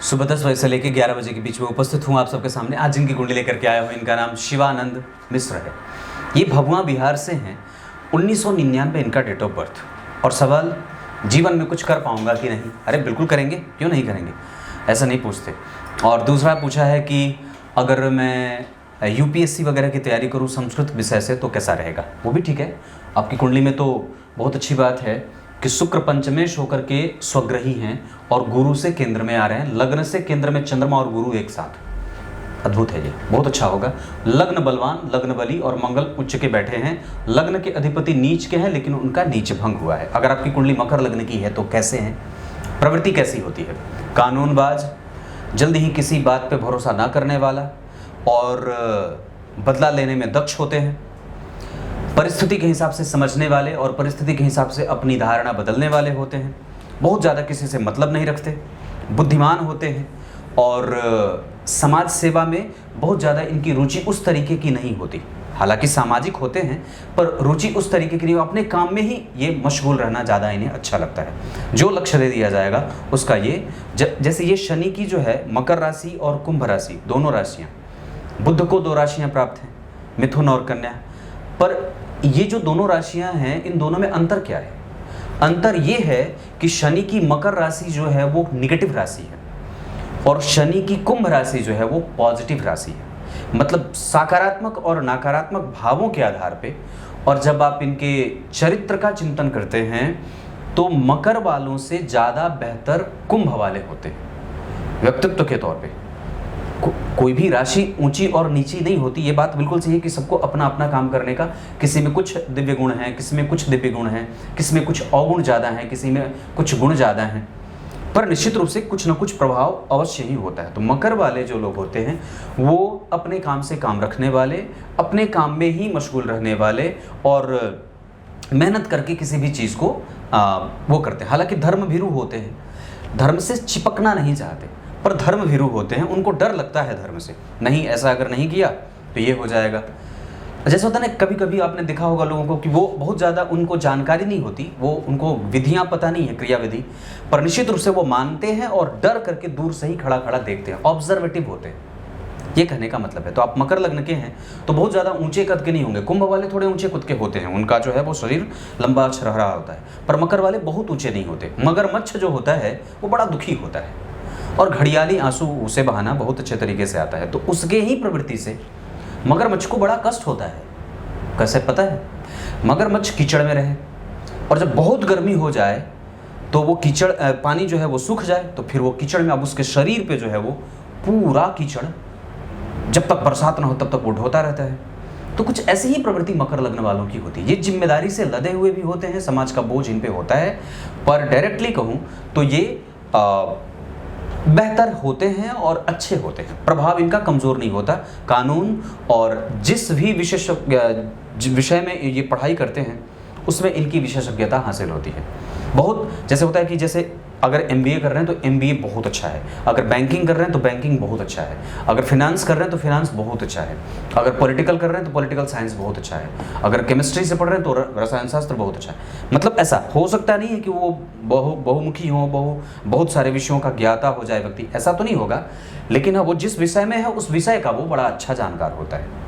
सुबह 10 बजे से लेकर 11 बजे के बीच में उपस्थित हूँ आप सबके सामने। आज जिनकी कुंडली लेकर के आया हूँ, इनका नाम शिवानंद मिश्र है। ये भभुआ बिहार से हैं। 1999 इनका डेट ऑफ बर्थ। और सवाल, जीवन में कुछ कर पाऊंगा कि नहीं? अरे बिल्कुल करेंगे, क्यों नहीं करेंगे, ऐसा नहीं पूछते। और दूसरा पूछा है कि अगर मैं यूपीएससी वगैरह की तैयारी करूँ संस्कृत विषय से तो कैसा रहेगा? वो भी ठीक है। आपकी कुंडली में तो बहुत अच्छी बात है कि शुक्र पंचमेश होकर के स्वग्रही हैं और गुरु से केंद्र में आ रहे हैं। लग्न से केंद्र में चंद्रमा और गुरु एक साथ, अद्भुत है ये, बहुत अच्छा होगा। लग्न बलवान, लग्न बली और मंगल उच्च के बैठे हैं। लग्न के अधिपति नीच के हैं, लेकिन उनका नीच भंग हुआ है। अगर आपकी कुंडली मकर लग्न की है तो कैसे हैं? प्रवृत्ति कैसी होती है? कानूनबाज, जल्दी ही किसी बात पे भरोसा ना करने वाला और बदला लेने में दक्ष होते हैं। परिस्थिति के हिसाब से समझने वाले और परिस्थिति के हिसाब से अपनी धारणा बदलने वाले होते हैं। बहुत ज़्यादा किसी से मतलब नहीं रखते, बुद्धिमान होते हैं और समाज सेवा में बहुत ज़्यादा इनकी रुचि उस तरीके की नहीं होती। हालांकि सामाजिक होते हैं पर रुचि उस तरीके की नहीं, अपने काम में ही ये मशगूल रहना ज़्यादा इन्हें अच्छा लगता है। जो लक्ष्य दे दिया जाएगा उसका ये जैसे ये शनि की जो है मकर राशि और कुंभ राशि दोनों राशियाँ, बुध को 2 राशियाँ प्राप्त हैं, मिथुन और कन्या। पर ये जो दोनों राशियां हैं, इन दोनों में अंतर क्या है? अंतर ये है कि शनि की मकर राशि जो है वो निगेटिव राशि है और शनि की कुंभ राशि जो है वो पॉजिटिव राशि है। मतलब सकारात्मक और नकारात्मक भावों के आधार पे। और जब आप इनके चरित्र का चिंतन करते हैं तो मकर वालों से ज़्यादा बेहतर कुंभ वाले होते हैं व्यक्तित्व के तौर पे। कोई भी राशि ऊंची और नीची नहीं होती, ये बात बिल्कुल सही है कि सबको अपना अपना काम करने का, किसी में कुछ दिव्य गुण हैं, किसी में कुछ दिव्य गुण हैं, किसी में कुछ अवगुण ज़्यादा हैं, किसी में कुछ गुण ज़्यादा हैं, पर निश्चित रूप से कुछ ना कुछ प्रभाव अवश्य ही होता है। तो मकर वाले जो लोग होते हैं वो अपने काम से काम रखने वाले, अपने काम में ही मशगूल रहने वाले और मेहनत करके किसी भी चीज़ को वो करते हैं। हालांकि धर्म भीरू होते हैं, धर्म से चिपकना नहीं चाहते, पर धर्म भीरू होते हैं, उनको डर लगता है धर्म से। नहीं, ऐसा अगर नहीं किया तो ये हो जाएगा। जैसे होता है ना, कभी कभी आपने देखा होगा लोगों को कि वो बहुत ज़्यादा उनको जानकारी नहीं होती, वो उनको विधियां पता नहीं है, क्रिया विधि, पर निश्चित रूप से वो मानते हैं और डर करके दूर से ही खड़ा खड़ा देखते हैं, ऑब्जर्वेटिव होते हैं। ये कहने का मतलब है। तो आप मकर लग्न के हैं तो बहुत ज़्यादा ऊंचे कद के नहीं होंगे। कुंभ वाले थोड़े ऊंचे कद के होते हैं, उनका जो है वो शरीर लंबा छरहरा होता है, पर मकर वाले बहुत ऊंचे नहीं होते। मगरमच्छ जो होता है वो बड़ा दुखी होता है और घड़ियाली आंसू उसे बहाना बहुत अच्छे तरीके से आता है। तो उसके ही प्रवृत्ति से मगरमच्छ को बड़ा कष्ट होता है। कैसे पता है? मगरमच्छ कीचड़ में रहे और जब बहुत गर्मी हो जाए तो वो कीचड़ पानी जो है वो सूख जाए तो फिर वो कीचड़ में, अब उसके शरीर पे जो है वो पूरा कीचड़, जब तक बरसात ना हो तब तक वो ढोता रहता है। तो कुछ ऐसी ही प्रवृत्ति मकर लग्न वालों की होती है। ये जिम्मेदारी से लदे हुए भी होते हैं, समाज का बोझ इन पे होता है, पर डायरेक्टली कहूँ तो ये बेहतर होते हैं और अच्छे होते हैं। प्रभाव इनका कमज़ोर नहीं होता। कानून और जिस भी विषय में ये पढ़ाई करते हैं उसमें इनकी विशेषज्ञता हासिल होती है। बहुत जैसे होता है कि जैसे अगर MBA कर रहे हैं तो MBA बहुत अच्छा है, अगर बैंकिंग कर रहे हैं तो बैंकिंग बहुत अच्छा है, अगर फिनांस कर रहे हैं तो फिनांस बहुत अच्छा है, अगर पॉलिटिकल कर रहे हैं तो पॉलिटिकल साइंस बहुत अच्छा है, अगर केमिस्ट्री से पढ़ रहे हैं तो रसायन शास्त्र बहुत अच्छा है। मतलब ऐसा हो सकता नहीं है कि वो बहुमुखी हो, बहुत सारे विषयों का ज्ञाता हो जाए व्यक्ति, ऐसा तो नहीं होगा, लेकिन हाँ वो जिस विषय में है उस विषय का वो बड़ा अच्छा जानकार होता है।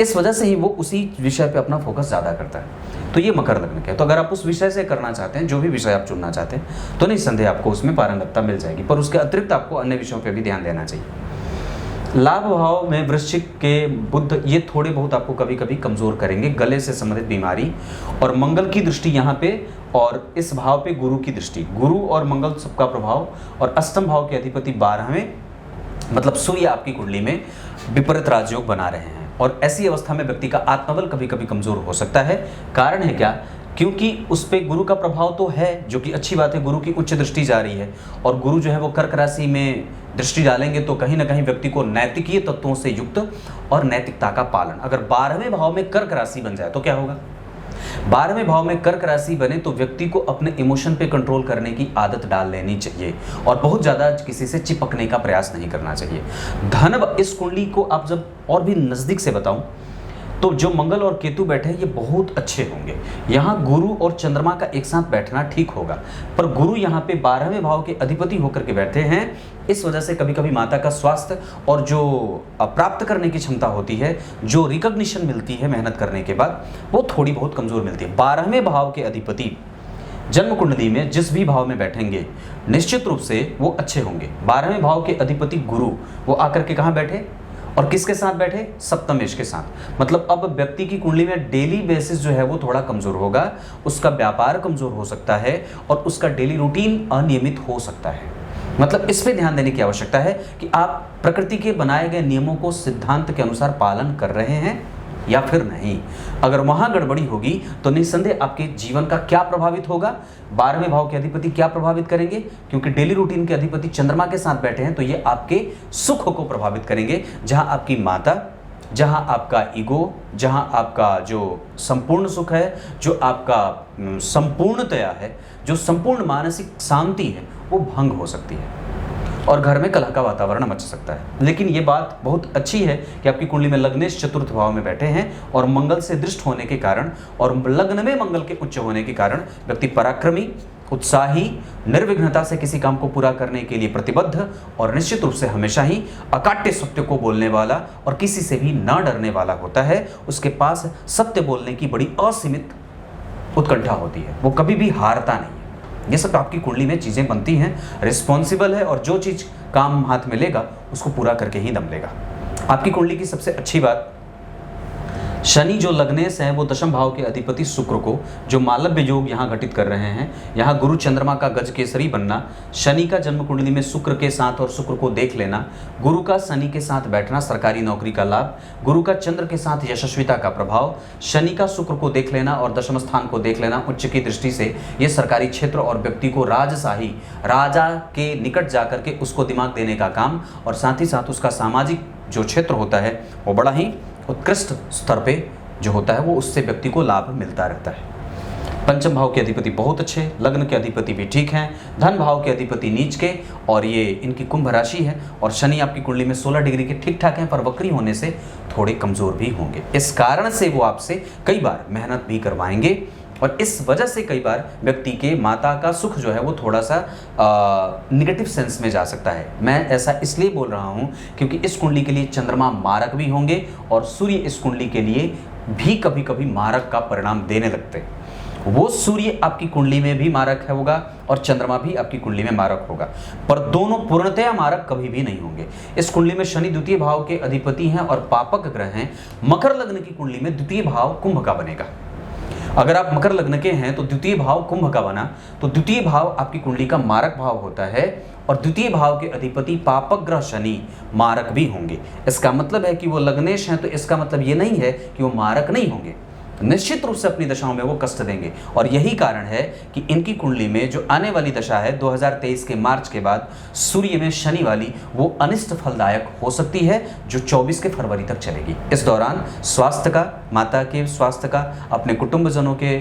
इस वजह से ही वो उसी विषय पे अपना फोकस ज़्यादा करता है। तो ये मकर लग्न के। तो अगर आप उस विषय से करना चाहते हैं, जो भी विषय आप चुनना चाहते हैं, तो निस्संदेह आपको उसमें पारंगतता मिल जाएगी, पर उसके अतिरिक्त आपको अन्य विषयों पे भी ध्यान देना चाहिए। लाभ भाव में वृश्चिक के बुध ये थोड़े बहुत आपको कभी कभी कमज़ोर करेंगे, गले से संबंधित बीमारी, और मंगल की दृष्टि यहाँ पे और इस भाव पे गुरु की दृष्टि, गुरु और मंगल सबका प्रभाव, और अष्टम भाव के अधिपति 12वें मतलब सूर्य आपकी कुंडली में विपरीत राजयोग बना रहे हैं। और ऐसी अवस्था में व्यक्ति का आत्मबल कभी कभी कमजोर हो सकता है। कारण है क्या? क्योंकि उस पे गुरु का प्रभाव तो है, जो कि अच्छी बात है, गुरु की उच्च दृष्टि जा रही है और गुरु जो है वो कर्क राशि में दृष्टि डालेंगे तो कहीं ना कहीं व्यक्ति को नैतिकीय तत्वों से युक्त और नैतिकता का पालन। अगर 12वें भाव में कर्क राशि बन जाए तो क्या होगा? 12वें भाव में कर्क राशि बने तो व्यक्ति को अपने इमोशन पे कंट्रोल करने की आदत डाल लेनी चाहिए और बहुत ज़्यादा किसी से चिपकने का प्रयास नहीं करना चाहिए। धन, इस कुंडली को आप जब और भी नज़दीक से बताऊं तो जो मंगल और केतु बैठे हैं ये बहुत अच्छे होंगे। यहाँ गुरु और चंद्रमा का एक साथ बैठना ठीक होगा, पर गुरु यहाँ पे 12वें भाव के अधिपति होकर के बैठे हैं। इस वजह से कभी कभी माता का स्वास्थ्य और जो प्राप्त करने की क्षमता होती है, जो रिकॉग्निशन मिलती है मेहनत करने के बाद, वो थोड़ी बहुत कमजोर मिलती है। 12वें भाव के अधिपति जन्म कुंडली में जिस भी भाव में बैठेंगे निश्चित रूप से वो अच्छे होंगे। 12वें भाव के अधिपति गुरु वो आकर के कहाँ बैठे और किसके साथ बैठे? सप्तमेश के साथ। मतलब अब व्यक्ति की कुंडली में डेली बेसिस जो है वो थोड़ा कमजोर होगा, उसका व्यापार कमजोर हो सकता है और उसका डेली रूटीन अनियमित हो सकता है। मतलब इस पे ध्यान देने की आवश्यकता है कि आप प्रकृति के बनाए गए नियमों को सिद्धांत के अनुसार पालन कर रहे हैं या फिर नहीं। अगर वहां गड़बड़ी होगी तो निस्संदेह आपके जीवन का क्या प्रभावित होगा? 12वें भाव के अधिपति क्या प्रभावित करेंगे? क्योंकि डेली रूटीन के अधिपति चंद्रमा के साथ बैठे हैं, तो ये आपके सुख को प्रभावित करेंगे। जहां आपकी माता, जहां आपका ईगो, जहां आपका जो संपूर्ण सुख है, जो आपका संपूर्णतया है, जो संपूर्ण मानसिक शांति है, वो भंग हो सकती है और घर में कलह का वातावरण मच सकता है। लेकिन ये बात बहुत अच्छी है कि आपकी कुंडली में लग्नेश चतुर्थ भाव में बैठे हैं और मंगल से दृष्ट होने के कारण और लग्न में मंगल के उच्च होने के कारण व्यक्ति पराक्रमी, उत्साही, निर्विघ्नता से किसी काम को पूरा करने के लिए प्रतिबद्ध और निश्चित रूप से हमेशा ही अकाट्य सत्य को बोलने वाला और किसी से भी ना डरने वाला होता है। उसके पास सत्य बोलने की बड़ी असीमित उत्कंठा होती है, वो कभी भी हारता नहीं है। ये सब आपकी कुंडली में चीज़ें बनती हैं, रिस्पॉन्सिबल है और जो चीज़ काम हाथ में लेगा उसको पूरा करके ही दम लेगा। आपकी कुंडली की सबसे अच्छी बात, शनि जो लग्नेश है वो दशम भाव के अधिपति शुक्र को जो मालव्य योग यहाँ घटित कर रहे हैं, यहाँ गुरु चंद्रमा का गज केसरी बनना, शनि का जन्म कुंडली में शुक्र के साथ और शुक्र को देख लेना, गुरु का शनि के साथ बैठना, सरकारी नौकरी का लाभ, गुरु का चंद्र के साथ यशस्विता का प्रभाव, शनि का शुक्र को देख लेना और दशम स्थान को देख लेना उच्च की दृष्टि से, ये सरकारी क्षेत्र और व्यक्ति को राजशाही, राजा के निकट जाकर के उसको दिमाग देने का काम और साथ ही साथ उसका सामाजिक जो क्षेत्र होता है वो बड़ा ही उत्कृष्ट स्तर पे जो होता है वो उससे व्यक्ति को लाभ मिलता रहता है। पंचम भाव के अधिपति बहुत अच्छे, लग्न के अधिपति भी ठीक हैं, धन भाव के अधिपति नीच के और ये इनकी कुंभ राशि है और शनि आपकी कुंडली में 16 डिग्री के ठीक ठाक हैं, पर वक्री होने से थोड़े कमजोर भी होंगे। इस कारण से वो आपसे कई बार मेहनत भी करवाएंगे और इस वजह से कई बार व्यक्ति के माता का सुख जो है वो थोड़ा सा निगेटिव सेंस में जा सकता है। मैं ऐसा इसलिए बोल रहा हूँ क्योंकि इस कुंडली के लिए चंद्रमा मारक भी होंगे और सूर्य इस कुंडली के लिए भी कभी कभी मारक का परिणाम देने लगते हैं। वो सूर्य आपकी कुंडली में भी मारक होगा और चंद्रमा भी आपकी कुंडली में मारक होगा, पर दोनों पूर्णतया मारक कभी भी नहीं होंगे। इस कुंडली में शनि द्वितीय भाव के अधिपति हैं और पापक ग्रह हैं। मकर लग्न की कुंडली में द्वितीय भाव कुंभ का बनेगा। अगर आप मकर लग्न के हैं तो द्वितीय भाव कुंभ का बना, तो द्वितीय भाव आपकी कुंडली का मारक भाव होता है और द्वितीय भाव के अधिपति पापक ग्रह शनि मारक भी होंगे। इसका मतलब है कि वो लग्नेश हैं, तो इसका मतलब ये नहीं है कि वो मारक नहीं होंगे, निश्चित रूप से अपनी दशाओं में वो कष्ट देंगे। और यही कारण है कि इनकी कुंडली में जो आने वाली दशा है 2023 के मार्च के बाद सूर्य में शनि वाली, वो अनिष्ट फलदायक हो सकती है जो 24 के फरवरी तक चलेगी। इस दौरान स्वास्थ्य का, माता के स्वास्थ्य का, अपने कुटुंबजनों के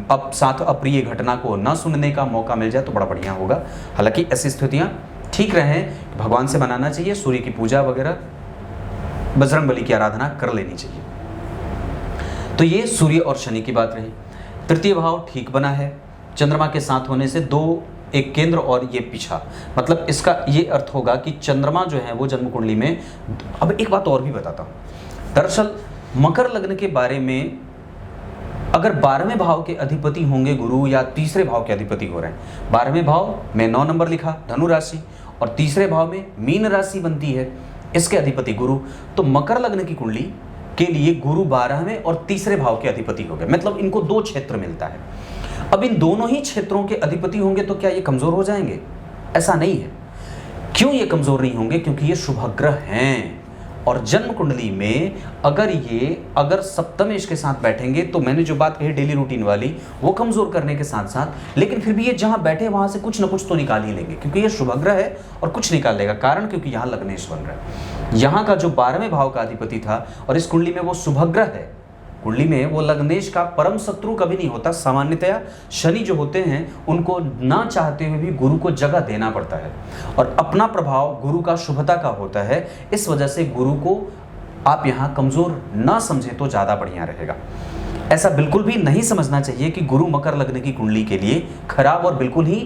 अब साथ अप्रिय घटना को न सुनने का मौका मिल जाए तो बड़ा बढ़िया होगा। हालांकि ऐसी स्थितियाँ ठीक रहें, भगवान से मनाना चाहिए, सूर्य की पूजा वगैरह, बजरंगबली की आराधना कर लेनी चाहिए। तो ये सूर्य और शनि की बात रही। तृतीय भाव ठीक बना है, चंद्रमा के साथ होने से दो, एक केंद्र और ये पीछा, मतलब इसका ये अर्थ होगा कि चंद्रमा जो है वो जन्म कुंडली में। अब एक बात और भी बताता हूँ, दरअसल मकर लग्न के बारे में अगर 12वें भाव के अधिपति होंगे गुरु या तीसरे भाव के अधिपति हो रहे हैं, 12वें भाव में 9 नंबर लिखा धनु राशि और तीसरे भाव में मीन राशि बनती है, इसके अधिपति गुरु, तो मकर लग्न की कुंडली के लिए गुरु 12वें और तीसरे भाव के अधिपति हो गए। मतलब इनको 2 क्षेत्र मिलता है। अब इन दोनों ही क्षेत्रों के अधिपति होंगे तो क्या ये कमजोर हो जाएंगे? ऐसा नहीं है। क्यों ये कमजोर नहीं होंगे? क्योंकि ये शुभग्रह हैं और जन्म कुंडली में अगर सप्तमेश के साथ बैठेंगे तो मैंने जो बात कही डेली रूटीन वाली, वो कमजोर करने के साथ साथ, लेकिन फिर भी ये जहां बैठे वहां से कुछ ना कुछ तो निकाल ही लेंगे क्योंकि ये शुभग्रह है और कुछ निकाल लेगा। कारण क्योंकि यहाँ लग्नेश बन रहा है, यहाँ का जो 12वें भाव का अधिपति था और इस कुंडली में वो शुभग्रह है। कुंडली में वो लग्नेश का परम शत्रु कभी नहीं होता। सामान्यतया शनि जो होते हैं उनको ना चाहते हुए भी गुरु को जगह देना पड़ता है और अपना प्रभाव गुरु का शुभता का होता है। इस वजह से गुरु को आप यहाँ कमज़ोर ना समझें तो ज़्यादा बढ़िया रहेगा। ऐसा बिल्कुल भी नहीं समझना चाहिए कि गुरु मकर लग्न की कुंडली के लिए खराब और बिल्कुल ही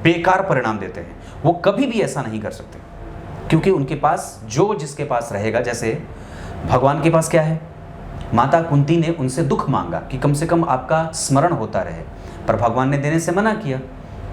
बेकार परिणाम देते हैं। वो कभी भी ऐसा नहीं कर सकते, क्योंकि उनके पास जो जिसके पास रहेगा, जैसे भगवान के पास क्या है, माता कुंती ने उनसे दुख मांगा कि कम से कम आपका स्मरण होता रहे, पर भगवान ने देने से मना किया।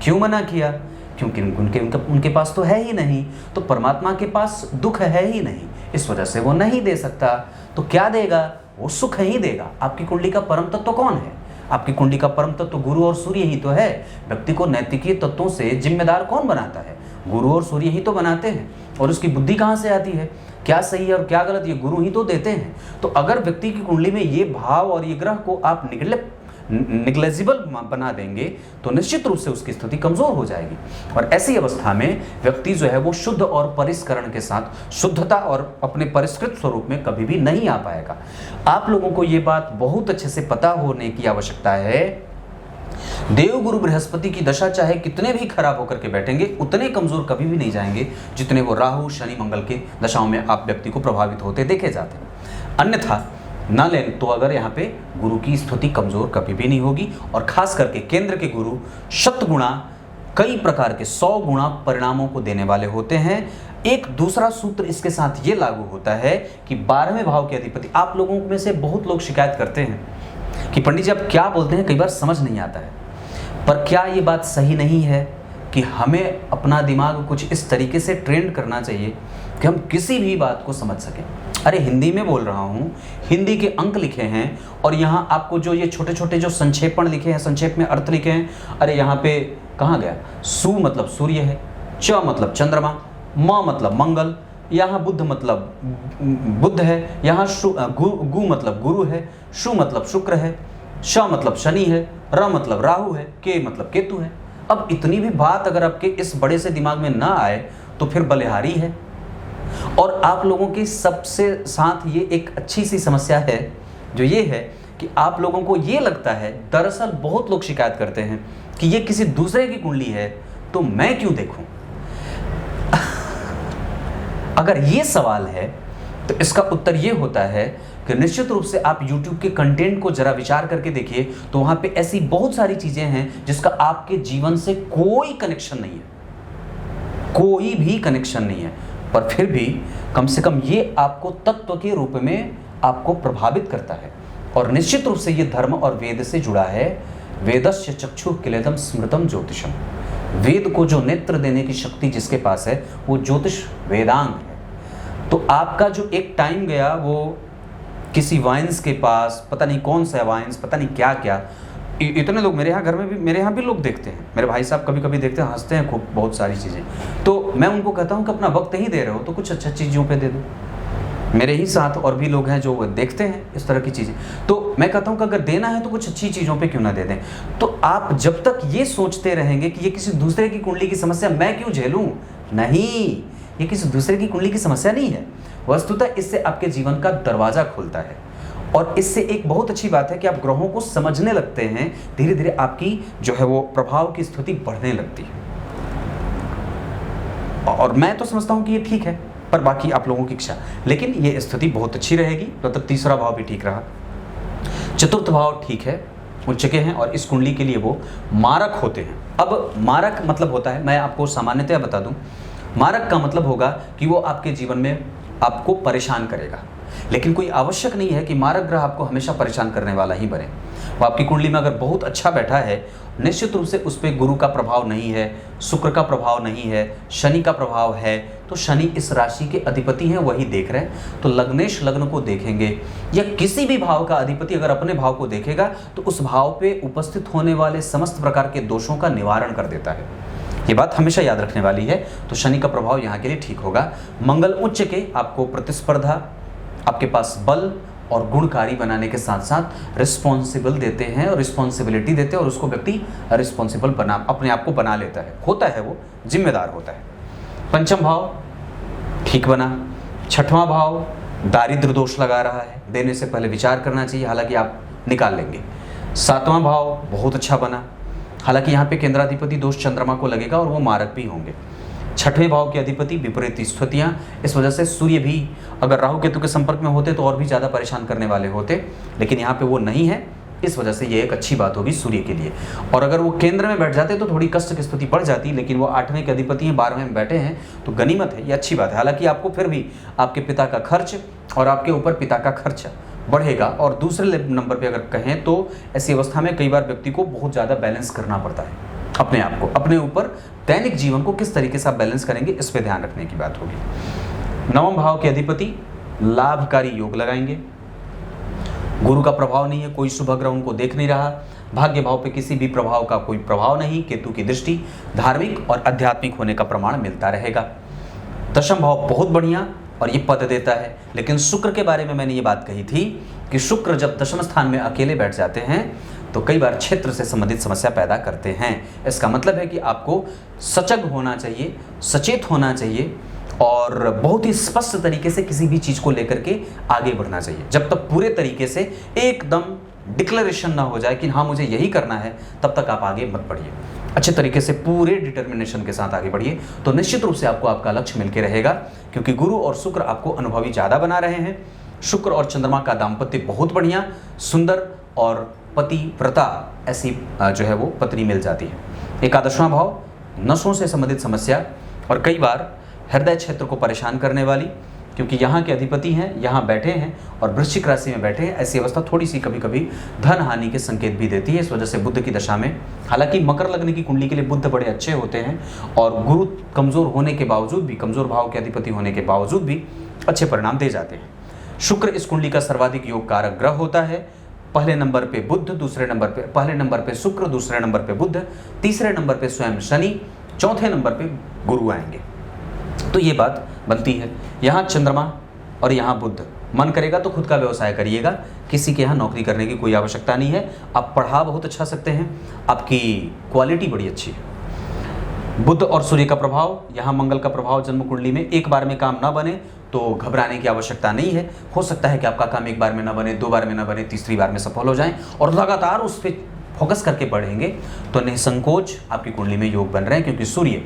क्यों मना किया? क्योंकि उनके पास तो है ही नहीं। तो परमात्मा के पास दुख है ही नहीं, इस वजह से वो नहीं दे सकता। तो क्या देगा? वो सुख ही देगा। आपकी कुंडली का परम तत्व कौन है? आपकी कुंडली का परम तत्व गुरु और सूर्य ही तो है। व्यक्ति को नैतिकीय तत्वों से जिम्मेदार कौन बनाता है? गुरु और सूर्य ही तो बनाते हैं। और उसकी बुद्धि कहाँ से आती है? क्या सही है और क्या गलत, ये गुरु ही तो देते हैं। तो अगर व्यक्ति की कुंडली में ये भाव और ये ग्रह को आप निग्लेजिबल बना देंगे तो निश्चित रूप से उसकी स्थिति कमजोर हो जाएगी। और ऐसी अवस्था में व्यक्ति जो है वो शुद्ध और परिष्करण के साथ शुद्धता और अपने परिष्कृत स्वरूप में कभी भी नहीं आ पाएगा। आप लोगों को ये बात बहुत अच्छे से पता होने की आवश्यकता है। देव गुरु बृहस्पति की दशा चाहे कितने भी खराब होकर के बैठेंगे, उतने कमजोर कभी भी नहीं जाएंगे जितने वो राहु शनि मंगल के दशाओं में आप व्यक्ति को प्रभावित होते देखे जाते हैं। अन्यथा ना लें तो अगर यहाँ पे गुरु की स्थिति कमजोर कभी भी नहीं होगी। और खास करके केंद्र के गुरु शतगुणा, कई प्रकार के 100 गुणा परिणामों को देने वाले होते हैं। एक दूसरा सूत्र इसके साथ ये लागू होता है कि 12वें भाव के अधिपति, आप लोगों में से बहुत लोग शिकायत करते हैं कि पंडित जी आप क्या बोलते हैं, कई बार समझ नहीं आता है। पर क्या ये बात सही नहीं है कि हमें अपना दिमाग कुछ इस तरीके से ट्रेन करना चाहिए कि हम किसी भी बात को समझ सकें? अरे हिंदी में बोल रहा हूँ, हिंदी के अंक लिखे हैं और यहाँ आपको जो ये छोटे छोटे जो संक्षेपण लिखे हैं, संक्षेप में अर्थ लिखे हैं, अरे यहाँ पे कहाँ गया? सु मतलब सूर्य है, च मतलब चंद्रमा, म मतलब मंगल, यहाँ बुद्ध मतलब बुद्ध है, यहाँ गु मतलब गुरु है, शु मतलब शुक्र है, श मतलब शनि है, र मतलब राहु है, के मतलब केतु है। अब इतनी भी बात अगर आपके इस बड़े से दिमाग में ना आए तो फिर बलिहारी है। और आप लोगों के सबसे साथ ये एक अच्छी सी समस्या है, जो ये है कि आप लोगों को ये लगता है, दरअसल बहुत लोग शिकायत करते हैं कि ये किसी दूसरे की कुंडली है तो मैं क्यों देखूं? अगर ये सवाल है तो इसका उत्तर ये होता है कि निश्चित रूप से आप YouTube के कंटेंट को जरा विचार करके देखिए, तो वहां पे ऐसी बहुत सारी चीजें हैं जिसका आपके जीवन से कोई कनेक्शन नहीं है, कोई भी कनेक्शन नहीं है, पर फिर भी कम से कम ये आपको तत्व के रूप में आपको प्रभावित करता है। और निश्चित रूप से ये धर्म और वेद से जुड़ा है। वेदस्य चक्षु किलेदम स्मृतम ज्योतिषम, वेद को जो नेत्र देने की शक्ति जिसके पास है वो ज्योतिष वेदांग है। तो आपका जो एक टाइम गया वो किसी वाइन्स के पास, पता नहीं कौन सा वाइन्स, पता नहीं क्या क्या, इतने लोग मेरे यहाँ घर में भी, मेरे यहाँ भी लोग देखते हैं, मेरे भाई साहब कभी कभी देखते हैं, हंसते हैं खूब, बहुत सारी चीज़ें। तो मैं उनको कहता हूँ कि अपना वक्त ही दे रहे हो तो कुछ अच्छा चीज़ों पे दे दो। मेरे ही साथ और भी लोग हैं जो देखते हैं इस तरह की चीज़ें, तो मैं कहता हूँ कि अगर देना है तो कुछ अच्छी चीज़ों पे क्यों ना दे दें। तो आप जब तक ये सोचते रहेंगे कि ये किसी दूसरे की कुंडली की समस्या मैं क्यों झेलूँ, नहीं, ये किसी दूसरे की कुंडली की समस्या नहीं है। वस्तुतः इससे आपके जीवन का दरवाज़ा खुलता है। और इससे एक बहुत अच्छी बात है कि आप ग्रहों को समझने लगते हैं, धीरे धीरे आपकी जो है वो प्रभाव की स्थिति बढ़ने लगती है। और मैं तो समझता हूं कि ये ठीक है, पर बाकी आप लोगों की इच्छा। लेकिन ये स्थिति बहुत अच्छी रहेगी, मतलब तीसरा भाव भी ठीक रहा, चतुर्थ भाव ठीक है, उच्च के हैं, और इस कुंडली के लिए वो मारक होते हैं। अब मारक मतलब होता है, मैं आपको सामान्यतया बता दूं, मारक का मतलब होगा कि वो आपके जीवन में आपको परेशान करेगा। लेकिन कोई आवश्यक नहीं है कि मारक ग्रह आपको हमेशा परेशान करने वाला ही बने। वो आपकी कुंडली में अगर बहुत अच्छा बैठा है, निश्चित रूप से उस पर गुरु का प्रभाव नहीं है, शुक्र का प्रभाव नहीं है, शनि का प्रभाव है, तो शनि इस राशि के अधिपति हैं, वही देख रहे हैं। तो लग्नेश लग्न को देखेंगे या किसी भी भाव का अधिपति अगर अपने भाव को देखेगा तो उस भाव पे उपस्थित होने वाले समस्त प्रकार के दोषों का निवारण कर देता है। ये बात हमेशा याद रखने वाली है। तो शनि का प्रभाव यहाँ के लिए ठीक होगा। मंगल उच्च के आपको प्रतिस्पर्धा, आपके पास बल और गुणकारी बनाने के साथ साथ रिस्पॉन्सिबल देते हैं और रिस्पॉन्सिबिलिटी देते हैं, और उसको व्यक्ति रिस्पॉन्सिबल बना अपने आप को बना लेता है, होता है, वो जिम्मेदार होता है। पंचम भाव ठीक बना। छठवां भाव दारिद्र दोष लगा रहा है, देने से पहले विचार करना चाहिए, हालांकि आप निकाल लेंगे। सातवां भाव बहुत अच्छा बना, हालांकि यहाँ पे केंद्राधिपति दोष चंद्रमा को लगेगा और वो मारक भी होंगे। छठवें भाव के अधिपति विपरीत स्थितियां, इस वजह से सूर्य भी अगर राहु केतु के संपर्क में होते तो और भी ज़्यादा परेशान करने वाले होते, लेकिन यहाँ पे वो नहीं है, इस वजह से ये एक अच्छी बात होगी सूर्य के लिए। और अगर वो केंद्र में बैठ जाते तो थोड़ी कष्ट की स्थिति बढ़ जाती, लेकिन वो 8वें के अधिपति हैं, 12वें में बैठे हैं तो गनीमत है, ये अच्छी बात है। हालांकि आपको फिर भी आपके पिता का खर्च और आपके ऊपर पिता का खर्च बढ़ेगा। और दूसरे नंबर पे अगर कहें तो ऐसी अवस्था में कई बार व्यक्ति को बहुत ज़्यादा बैलेंस करना पड़ता है अपने आप को, अपने ऊपर दैनिक जीवन को किस तरीके से आप बैलेंस करेंगे इस पर ध्यान रखने की बात होगी। 9वें भाव के अधिपति लाभकारी योग लगाएंगे, गुरु का प्रभाव नहीं है, कोई शुभ ग्रह उनको देख नहीं रहा, भाग्य भाव पे किसी भी प्रभाव का कोई प्रभाव नहीं, केतु की दृष्टि, धार्मिक और आध्यात्मिक होने का प्रमाण मिलता रहेगा। 10वां भाव बहुत बढ़िया और ये पद देता है, लेकिन शुक्र के बारे में मैंने ये बात कही थी कि शुक्र जब 10वें स्थान में अकेले बैठ जाते हैं तो कई बार क्षेत्र से संबंधित समस्या पैदा करते हैं। इसका मतलब है कि आपको सजग होना चाहिए, सचेत होना चाहिए और बहुत ही स्पष्ट तरीके से किसी भी चीज़ को लेकर के आगे बढ़ना चाहिए। जब तक पूरे तरीके से एकदम डिक्लेरेशन ना हो जाए कि हाँ मुझे यही करना है, तब तक आप आगे मत बढ़िए। अच्छे तरीके से पूरे डिटर्मिनेशन के साथ आगे बढ़िए तो निश्चित रूप से आपको आपका लक्ष्य मिलके रहेगा, क्योंकि गुरु और शुक्र आपको अनुभवी ज़्यादा बना रहे हैं। शुक्र और चंद्रमा का दाम्पत्य बहुत बढ़िया, सुंदर और पतिव्रता ऐसी जो है वो पत्नी मिल जाती है। 11वां भाव नसों से संबंधित समस्या और कई बार हृदय क्षेत्र को परेशान करने वाली, क्योंकि यहाँ के अधिपति हैं, यहाँ बैठे हैं और वृश्चिक राशि में बैठे हैं, ऐसी अवस्था थोड़ी सी कभी कभी धन हानि के संकेत भी देती है। इस वजह से बुध की दशा में, हालांकि मकर लग्न की कुंडली के लिए बुध बड़े अच्छे होते हैं और गुरु कमजोर होने के बावजूद भी, कमजोर भाव के अधिपति होने के बावजूद भी अच्छे परिणाम दे जाते हैं। शुक्र इस कुंडली का सर्वाधिक योग कारक ग्रह होता है। पहले नंबर पे बुध, दूसरे नंबर पे, पहले नंबर पे शुक्र, दूसरे नंबर पे बुध, तीसरे नंबर पे स्वयं शनि, चौथे नंबर पे गुरु आएंगे। तो ये बात बनती है। यहाँ चंद्रमा और यहाँ बुध, मन करेगा तो खुद का व्यवसाय करिएगा, किसी के यहाँ नौकरी करने की कोई आवश्यकता नहीं है। आप पढ़ा बहुत अच्छा सकते हैं, आपकी क्वालिटी बड़ी अच्छी है। बुध और सूर्य का प्रभाव, यहाँ मंगल का प्रभाव जन्म कुंडली में, एक बार में काम ना बने तो घबराने की आवश्यकता नहीं है। हो सकता है कि आपका काम एक बार में ना बने, 2 बार में ना बने, तीसरी बार में सफल हो जाएं और लगातार उस पर फोकस करके पढ़ेंगे तो निसंकोच आपकी कुंडली में योग बन रहे हैं, क्योंकि सूर्य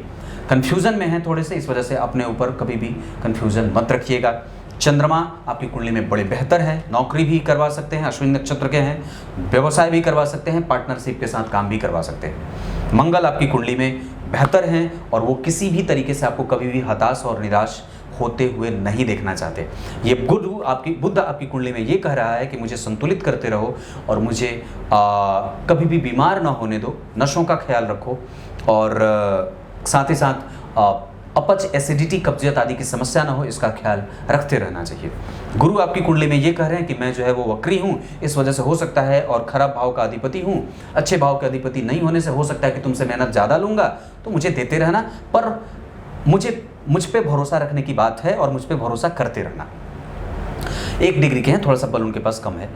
कन्फ्यूजन में है थोड़े से, इस वजह से अपने ऊपर कभी भी कन्फ्यूजन मत रखिएगा। चंद्रमा आपकी कुंडली में बड़े बेहतर है, नौकरी भी करवा सकते हैं, अश्विनी नक्षत्र के हैं, व्यवसाय भी करवा सकते हैं, पार्टनरशिप के साथ काम भी करवा सकते हैं। मंगल आपकी कुंडली में बेहतर हैं और वो किसी भी तरीके से आपको कभी भी हताश और निराश होते हुए नहीं देखना चाहते। ये बुध आपकी कुंडली में ये कह रहा है कि मुझे संतुलित करते रहो और मुझे कभी भी बीमार ना होने दो, नशों का ख्याल रखो और साथ ही साथ अपच, एसिडिटी, कब्जियत आदि की समस्या ना हो, इसका ख्याल रखते रहना चाहिए। गुरु आपकी कुंडली में ये कह रहे हैं कि मैं जो है वो वक्री हूँ, इस वजह से हो सकता है, और खराब भाव का अधिपति हूँ, अच्छे भाव के अधिपति नहीं होने से हो सकता है कि तुमसे मेहनत ज़्यादा लूँगा, तो मुझे देते रहना, पर मुझ पे भरोसा रखने की बात है और मुझ पे भरोसा करते रहना। 1 डिग्री के हैं, थोड़ा सा बल उनके पास कम है।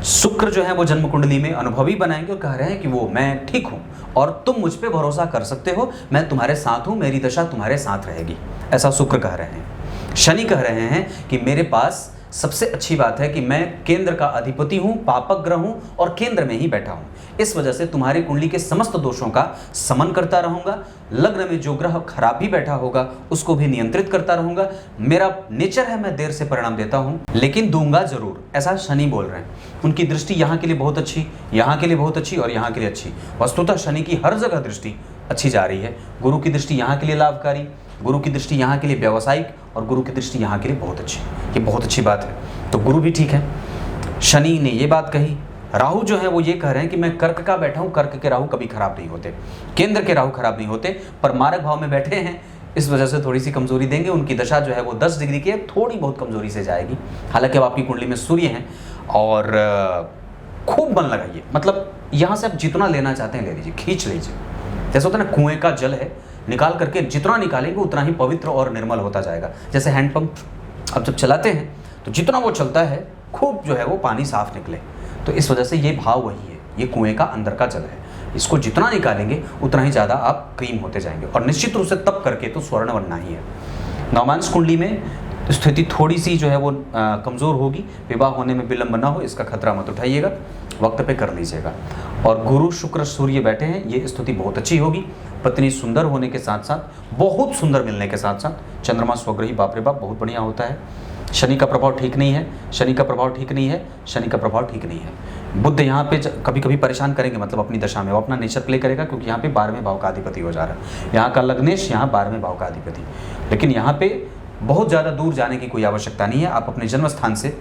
शुक्र जो है वो जन्म कुंडली में अनुभवी बनाएंगे और कह रहे हैं कि वो मैं ठीक हूँ और तुम मुझ पे भरोसा कर सकते हो, मैं तुम्हारे साथ हूँ, मेरी दशा तुम्हारे साथ रहेगी, ऐसा शुक्र कह रहे हैं। शनि कह रहे हैं कि मेरे पास सबसे अच्छी बात है कि मैं केंद्र का अधिपति हूँ, पापक ग्रह हूँ और केंद्र में ही बैठा हूँ, इस वजह से तुम्हारी कुंडली के समस्त दोषों का समन करता रहूँगा। लग्न में जो ग्रह खराब भी बैठा होगा उसको भी नियंत्रित करता रहूँगा। मेरा नेचर है, मैं देर से परिणाम देता हूँ लेकिन दूंगा जरूर, ऐसा शनि बोल रहे हैं। उनकी दृष्टि यहाँ के लिए बहुत अच्छी, यहाँ के लिए बहुत अच्छी और यहाँ के लिए अच्छी। वस्तुतः शनि की हर जगह दृष्टि अच्छी जा रही है। गुरु की दृष्टि यहाँ के लिए लाभकारी, गुरु की दृष्टि यहाँ के लिए व्यावसायिक और गुरु की दृष्टि यहाँ के लिए बहुत अच्छी, ये बहुत अच्छी बात है। तो गुरु भी ठीक है। शनि ने ये बात कही। राहु जो है वो ये कह रहे हैं कि मैं कर्क का बैठा हूँ, कर्क के राहु कभी खराब नहीं होते, केंद्र के राहु खराब नहीं होते, पर मारक भाव में बैठे हैं, इस वजह से थोड़ी सी कमजोरी देंगे। उनकी दशा जो है वो 10 डिग्री की है, थोड़ी बहुत कमजोरी से जाएगी। हालांकि अब आपकी कुंडली में सूर्य हैं और खूब मन लगाइए, मतलब यहाँ से आप जितना लेना चाहते हैं ले लीजिए, खींच लीजिए। जैसे होता है ना, कुएं का जल है, निकाल करके जितना निकालेंगे उतना ही पवित्र और निर्मल होता जाएगा। जैसे हैंडपंप अब जब चलाते हैं तो जितना वो चलता है खूब जो है वो पानी साफ निकले, तो इस वजह से ये भाव वही है, ये कुएं का अंदर का जल है, इसको जितना निकालेंगे उतना ही ज़्यादा आप क्रीम होते जाएंगे और निश्चित रूप से तब करके तो स्वर्ण बनना ही है। नवमांश कुंडली में स्थिति थोड़ी सी जो है वो कमज़ोर होगी, विवाह होने में विलंब ना हो इसका खतरा मत उठाइएगा, वक्त पे कर लीजिएगा। और गुरु शुक्र सूर्य बैठे हैं, ये स्थिति बहुत अच्छी होगी। पत्नी सुंदर होने के साथ साथ, बहुत सुंदर मिलने के साथ साथ चंद्रमा स्वग्रही, बाप रे बाप बहुत बढ़िया होता है। शनि का प्रभाव ठीक नहीं है, शनि का प्रभाव ठीक नहीं है, शनि का प्रभाव ठीक नहीं है। बुध यहाँ पे कभी कभी परेशान करेंगे, मतलब अपनी दशा में वो अपना नेचर प्ले करेगा, क्योंकि यहाँ पे 12वें भाव का अधिपति हो जा रहा है। यहाँ का लग्नेश, यहाँ 12वें भाव का अधिपति। लेकिन यहाँ पे बहुत ज़्यादा दूर जाने की कोई आवश्यकता नहीं है। आप अपने जन्म स्थान से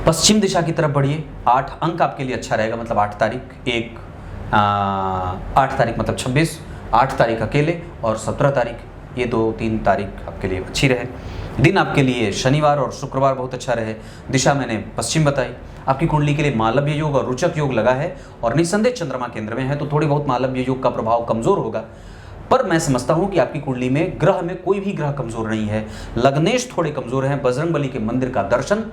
पश्चिम दिशा की तरफ बढ़िए। 8 अंक आपके लिए अच्छा रहेगा, मतलब 8 तारीख 8 तारीख मतलब 26, 8 तारीख अकेले और 17 तारीख, ये 2-3 तारीख आपके लिए अच्छी रहे। दिन आपके लिए शनिवार और शुक्रवार बहुत अच्छा रहे। दिशा मैंने पश्चिम बताई। आपकी कुंडली के लिए मालव्य योग और रुचक योग लगा है और निसंदेह चंद्रमा केंद्र में है, तो थोड़ी बहुत मालव्य योग का प्रभाव कमजोर होगा। पर मैं समझता हूं कि आपकी कुंडली में ग्रह में कोई भी ग्रह कमजोर नहीं है। लग्नेश थोड़े कमजोर हैं। बजरंगबली के मंदिर का दर्शन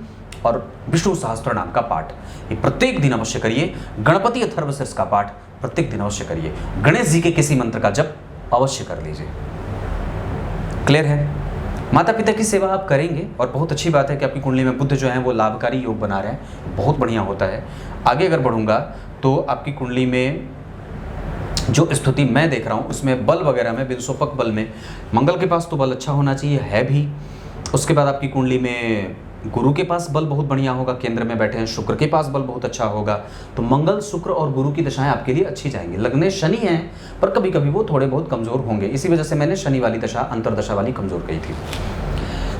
और विष्णु सहस्त्र नाम का पाठ ये प्रत्येक दिन अवश्य करिए। गणपति अथर्वशीर्ष का पाठ प्रत्येक दिन अवश्य करिए। गणेश जी के किसी मंत्र का जप अवश्य कर लीजिए। क्लियर है? माता पिता की सेवा आप करेंगे और बहुत अच्छी बात है कि आपकी कुंडली में बुध जो है वो लाभकारी योग बना रहे हैं, बहुत बढ़िया होता है। आगे अगर बढ़ूंगा तो आपकी कुंडली में जो स्थिति मैं देख रहा हूँ उसमें बल वगैरह में, बिलसोपक बल में मंगल के पास तो बल अच्छा होना चाहिए, है भी। उसके बाद आपकी कुंडली में गुरु के पास बल बहुत बढ़िया होगा, केंद्र में बैठे हैं। शुक्र के पास बल बहुत अच्छा होगा। तो मंगल, शुक्र और गुरु की दशाएं आपके लिए अच्छी जाएंगी। लग्नेश शनि हैं, पर कभी कभी वो थोड़े बहुत कमजोर होंगे, इसी वजह से मैंने शनि वाली दशा, अंतरदशा वाली कमजोर कही थी।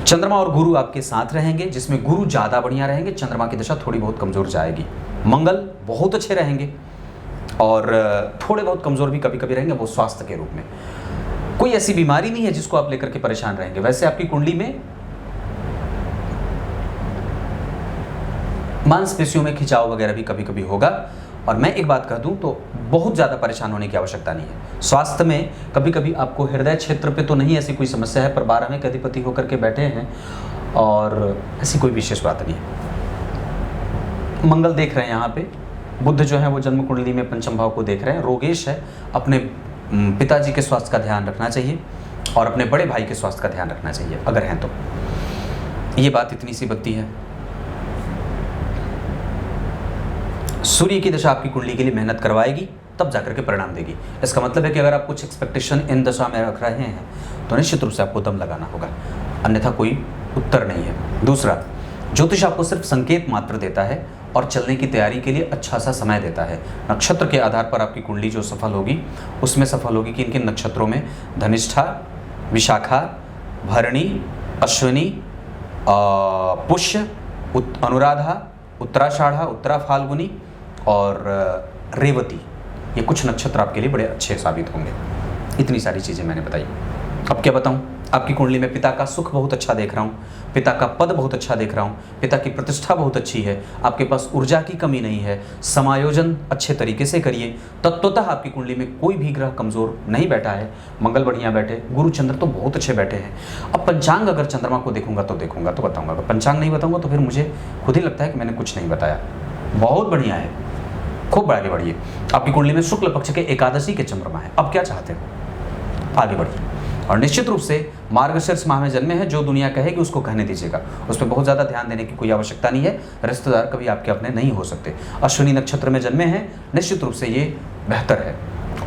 चंद्रमा और गुरु आपके साथ रहेंगे, जिसमें गुरु ज्यादा बढ़िया रहेंगे, चंद्रमा की दशा थोड़ी बहुत कमजोर जाएगी। मंगल बहुत अच्छे रहेंगे और थोड़े बहुत कमजोर भी कभी कभी रहेंगे, वो स्वास्थ्य के रूप में। कोई ऐसी बीमारी नहीं है जिसको आप लेकर के परेशान रहेंगे। वैसे आपकी कुंडली में मांसपेशियों में खिंचाव वगैरह भी कभी कभी होगा। और मैं एक बात कह दूं तो बहुत ज़्यादा परेशान होने की आवश्यकता नहीं है। स्वास्थ्य में कभी कभी आपको हृदय क्षेत्र पे तो नहीं ऐसी कोई समस्या है, पर 12वें के अधिपति होकर के बैठे हैं और ऐसी कोई विशेष बात नहीं है। मंगल देख रहे हैं यहाँ पे, बुध जो है वो जन्म कुंडली में पंचम भाव को देख रहे हैं। रोगेश है, अपने पिताजी के स्वास्थ्य का ध्यान रखना चाहिए और अपने बड़े भाई के स्वास्थ्य का ध्यान रखना चाहिए अगर हैं तो। ये बात इतनी सी बनती है। सूर्य की दशा आपकी कुंडली के लिए मेहनत करवाएगी, तब जाकर के परिणाम देगी। इसका मतलब है कि अगर आप कुछ एक्सपेक्टेशन इन दशा में रख रहे हैं तो निश्चित रूप से आपको दम लगाना होगा, अन्यथा कोई उत्तर नहीं है। दूसरा, ज्योतिष आपको सिर्फ संकेत मात्र देता है और चलने की तैयारी के लिए अच्छा सा समय देता है। नक्षत्र के आधार पर आपकी कुंडली जो सफल होगी उसमें सफल होगी कि किन नक्षत्रों में धनिष्ठा, विशाखा, भरणी, अश्विनी, पुष्य, अनुराधा, उत्तराषाढ़ा, उत्तरा फाल्गुनी और रेवती, ये कुछ नक्षत्र आपके लिए बड़े अच्छे साबित होंगे। इतनी सारी चीज़ें मैंने बताई। अब क्या बताऊं? आपकी कुंडली में पिता का सुख बहुत अच्छा देख रहा हूं, पिता का पद बहुत अच्छा देख रहा हूं, पिता की प्रतिष्ठा बहुत अच्छी है, आपके पास ऊर्जा की कमी नहीं है। समायोजन अच्छे तरीके से करिए। तत्वतः आपकी कुंडली में कोई भी ग्रह कमजोर नहीं बैठा है। मंगल बढ़िया बैठे, गुरु चंद्र तो बहुत अच्छे बैठे हैं। अब पंचांग अगर चंद्रमा को देखूंगा तो बताऊंगा, अगर पंचांग नहीं बताऊंगा तो फिर मुझे खुद ही लगता है कि मैंने कुछ नहीं बताया। बहुत बढ़िया है, खूब आगे बढ़िए। आपकी कुंडली में शुक्ल पक्ष के एकादशी के चंद्रमा है। अब क्या चाहते हो? आगे बढ़िए और निश्चित रूप से मार्गशीर्ष माह में जन्मे हैं, जो दुनिया कहेगी उसको कहने दीजिएगा, उस पर बहुत ज़्यादा ध्यान देने की कोई आवश्यकता नहीं है। रिश्तेदार कभी आपके अपने नहीं हो सकते। अश्विनी नक्षत्र में जन्मे हैं, निश्चित रूप से ये बेहतर है।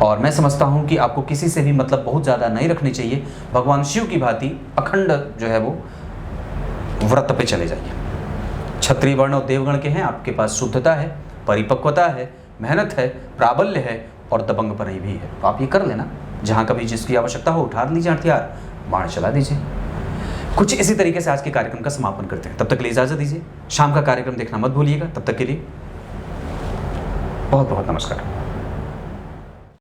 और मैं समझता हूँ कि आपको किसी से भी मतलब बहुत ज़्यादा नहीं रखनी चाहिए। भगवान शिव की भांति अखंड जो है वो व्रत पे चले जाइए। क्षत्रिय वर्ण और देवगण के हैं, आपके पास शुद्धता है, परिपक्वता है, मेहनत है, प्राबल्य है और दबंगपनी भी है। तो आप ये कर लेना। जहाँ कभी जिसकी आवश्यकता हो उठा लीजिए हथियार, बाण चला दीजिए। कुछ इसी तरीके से आज के कार्यक्रम का समापन करते हैं। तब तक के लिए इजाजत दीजिए। शाम का कार्यक्रम देखना मत भूलिएगा। तब तक के लिए बहुत बहुत नमस्कार।